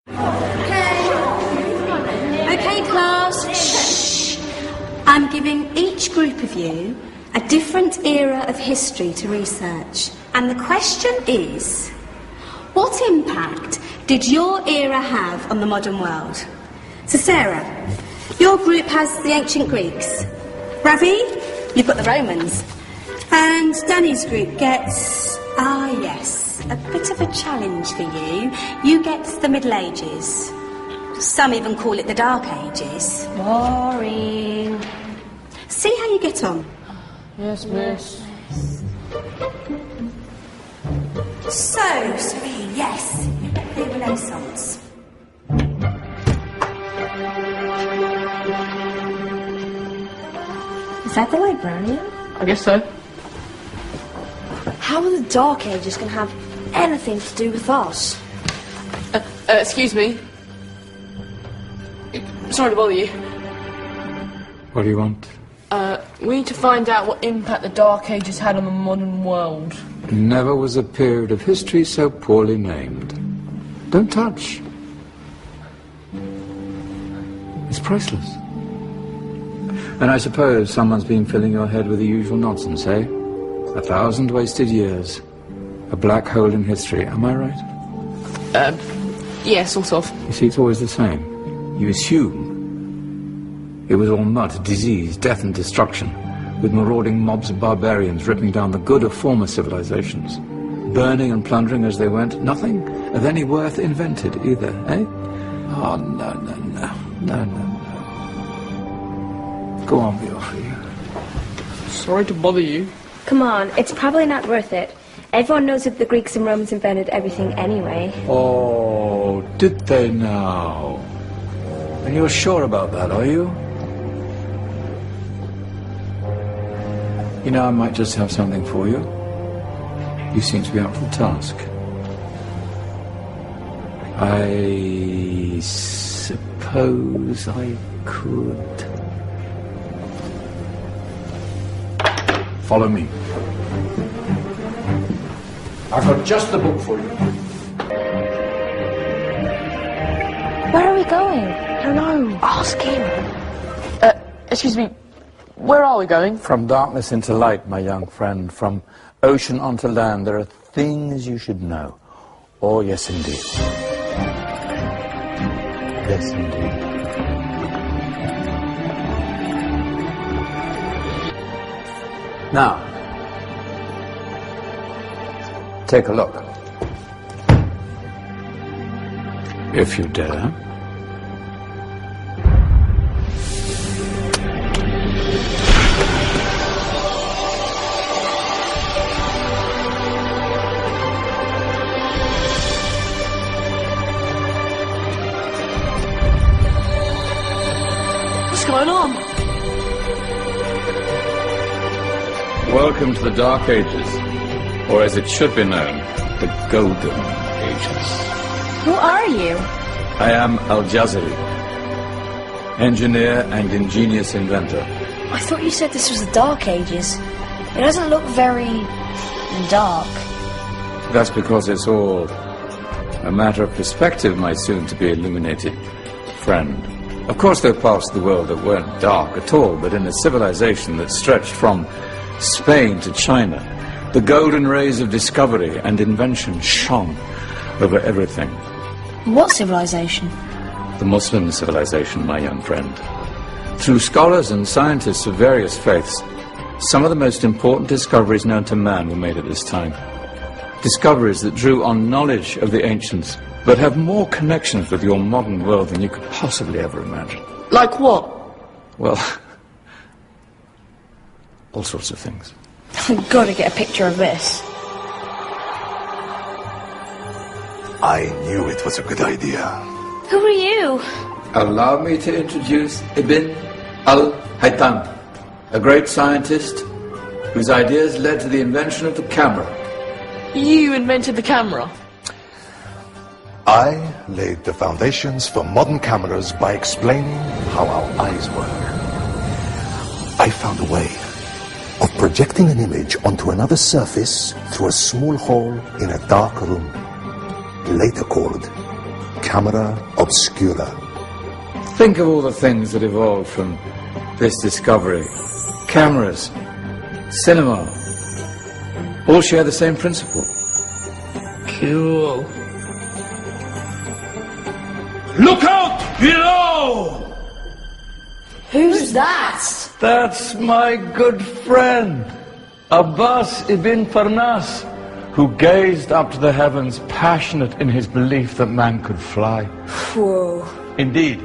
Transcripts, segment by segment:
Okay, class. Shh. I'm giving each group of you a different era of history to research. And the question is, what impact did your era have on the modern world? So, Sarah, your group has the ancient Greeks. Ravi, you've got the Romans. And Danny's group gets, yes, a bit of a challenge for you. You get the Middle Ages. Some even call it the Dark Ages. Boring. See how you get on. Yes, miss. So, Serene, yes, the Renaissance. Is that the librarian? I guess so. How are the Dark Ages going to have anything to do with us? Excuse me. Sorry to bother you. What do you want? We need to find out what impact the Dark Ages had on the modern world. Never was a period of history so poorly named. Don't touch. It's priceless. And I suppose someone's been filling your head with the usual nonsense, eh? 1,000 wasted years. A black hole in history, am I right? Yeah, sort of. You see, it's always the same. You assume it was all mud, disease, death and destruction, with marauding mobs of barbarians ripping down the good of former civilizations, burning and plundering as they went. Nothing of any worth invented either, eh? Oh, no. Go on, be off with you. Sorry to bother you. Come on, it's probably not worth it. Everyone knows that the Greeks and Romans invented everything anyway. Oh, did they now? And you're sure about that, are you? You know, I might just have something for you. You seem to be up for the task. I suppose I could. Follow me. I've got just the book for you. Where are we going? I don't know. Ask him. Excuse me. Where are we going? From darkness into light, my young friend. From ocean onto land, there are things you should know. Oh, yes, indeed. Yes, indeed. Now, take a look. If you dare. What's going on? Welcome to the Dark Ages, or as it should be known, the Golden Ages. Who are you? I am Al-Jazari, engineer and ingenious inventor. I thought you said this was the Dark Ages. It doesn't look very dark. That's because it's all a matter of perspective, my soon-to-be illuminated friend. Of course, there are parts of the world that weren't dark at all, but in a civilization that stretched from Spain to China, the golden rays of discovery and invention shone over everything. What civilization? The Muslim civilization, my young friend. Through scholars and scientists of various faiths, some of the most important discoveries known to man were made at this time. Discoveries that drew on knowledge of the ancients, but have more connections with your modern world than you could possibly ever imagine. Like what? Well, all sorts of things. I've got to get a picture of this. I knew it was a good idea. Who are you? Allow me to introduce Ibn al-Haytham, a great scientist whose ideas led to the invention of the camera. You invented the camera? I laid the foundations for modern cameras by explaining how our eyes work. I found a way of projecting an image onto another surface through a small hole in a dark room, later called camera obscura. Think of all the things that evolved from this discovery. Cameras, cinema, all share the same principle. Cool. Look out below! Who's that? That's my good friend, Abbas ibn Farnas, who gazed up to the heavens, passionate in his belief that man could fly. Whoa. Indeed,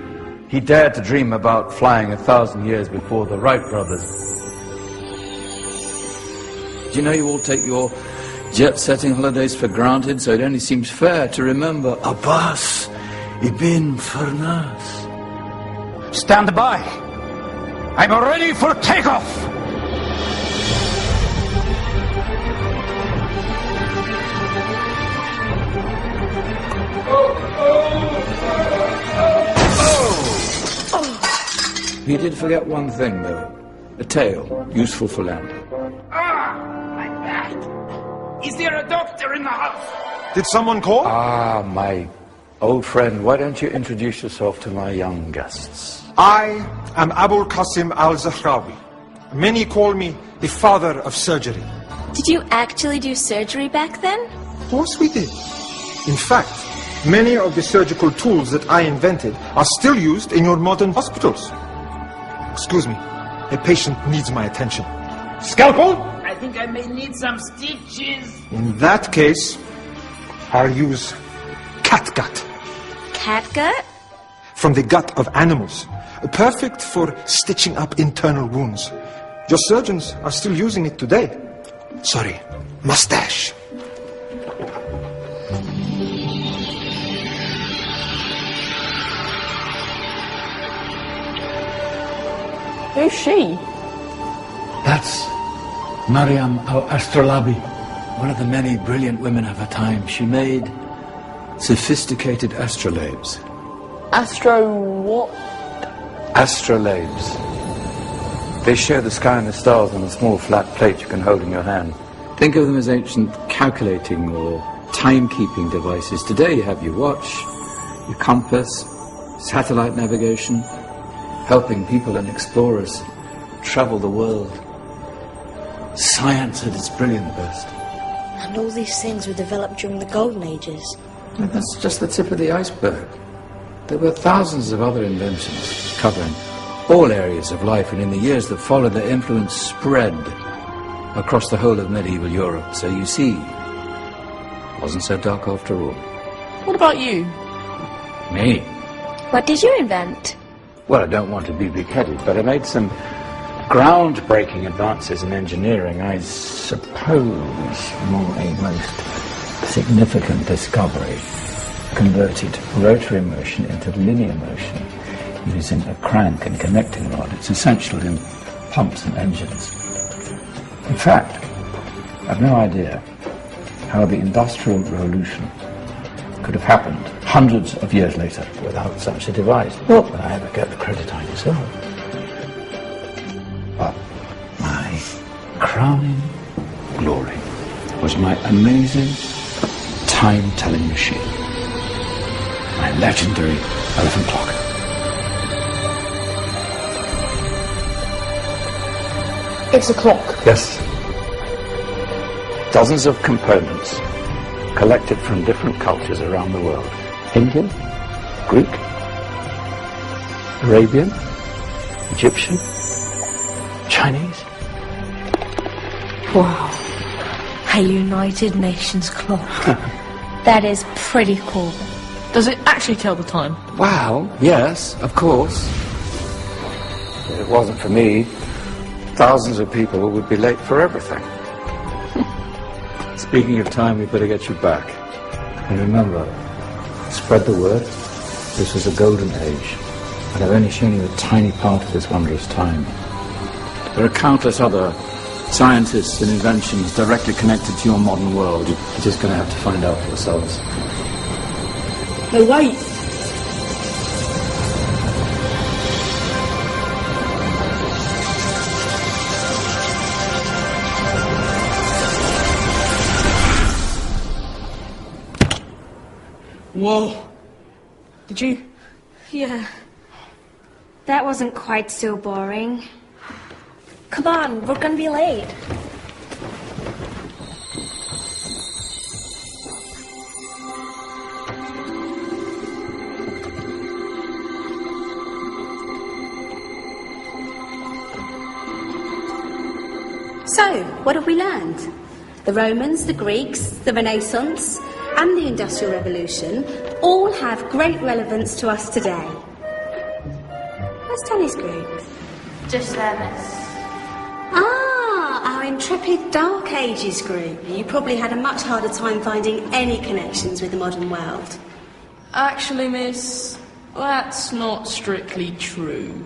he dared to dream about flying 1,000 years before the Wright brothers. Do you know you all take your jet-setting holidays for granted, so it only seems fair to remember Abbas ibn Farnas. Stand by. I'm ready for takeoff. He did forget one thing, though. A tail, useful for landing. My back. Is there a doctor in the house? Did someone call? Ah, my old friend, why don't you introduce yourself to my young guests? I am Abul Qasim al-Zahrawi. Many call me the father of surgery. Did you actually do surgery back then? Of course we did. In fact, many of the surgical tools that I invented are still used in your modern hospitals. Excuse me, a patient needs my attention. Scalpel? I think I may need some stitches. In that case, I'll use catgut. Catgut? From the gut of animals. Perfect for stitching up internal wounds. Your surgeons are still using it today. Sorry, mustache. Who's she? That's Maryam al-Astrolabi, one of the many brilliant women of her time. She made sophisticated astrolabes. Astro what? Astrolabes. They show the sky and the stars on a small flat plate you can hold in your hand. Think of them as ancient calculating or timekeeping devices. Today you have your watch, your compass, satellite navigation, helping people and explorers travel the world. Science at its brilliant best. And all these things were developed during the Golden Ages. And that's just the tip of the iceberg. There were thousands of other inventions covering all areas of life, and in the years that followed, their influence spread across the whole of medieval Europe. So you see, it wasn't so dark after all. What about you? Me? What did you invent? Well, I don't want to be big-headed, but I made some groundbreaking advances in engineering. I suppose my most significant discovery converted rotary motion into linear motion using a crank and connecting rod. It's essential in pumps and engines. In fact, I've no idea how the Industrial Revolution could have happened hundreds of years later without such a device. Not that I ever get the credit I deserve. But my crowning glory was my amazing time-telling machine. My legendary elephant clock. It's a clock. Yes. Dozens of components collected from different cultures around the world. Indian, Greek, Arabian, Egyptian, Chinese. Wow. A United Nations clock. That is pretty cool. Does it actually tell the time? Wow, yes, of course. If it wasn't for me, thousands of people would be late for everything. Speaking of time, we better get you back. And remember, spread the word. This was a golden age, and I've only shown you a tiny part of this wondrous time. There are countless other scientists and inventions directly connected to your modern world. You're just going to have to find out for yourselves. No, wait. Whoa. Did you? Yeah. That wasn't quite so boring. Come on, we're gonna be late. So, what have we learned? The Romans, the Greeks, the Renaissance, and the Industrial Revolution all have great relevance to us today. Where's Tony's group? Just there, miss. Ah, our intrepid Dark Ages group. You probably had a much harder time finding any connections with the modern world. Actually, miss, that's not strictly true.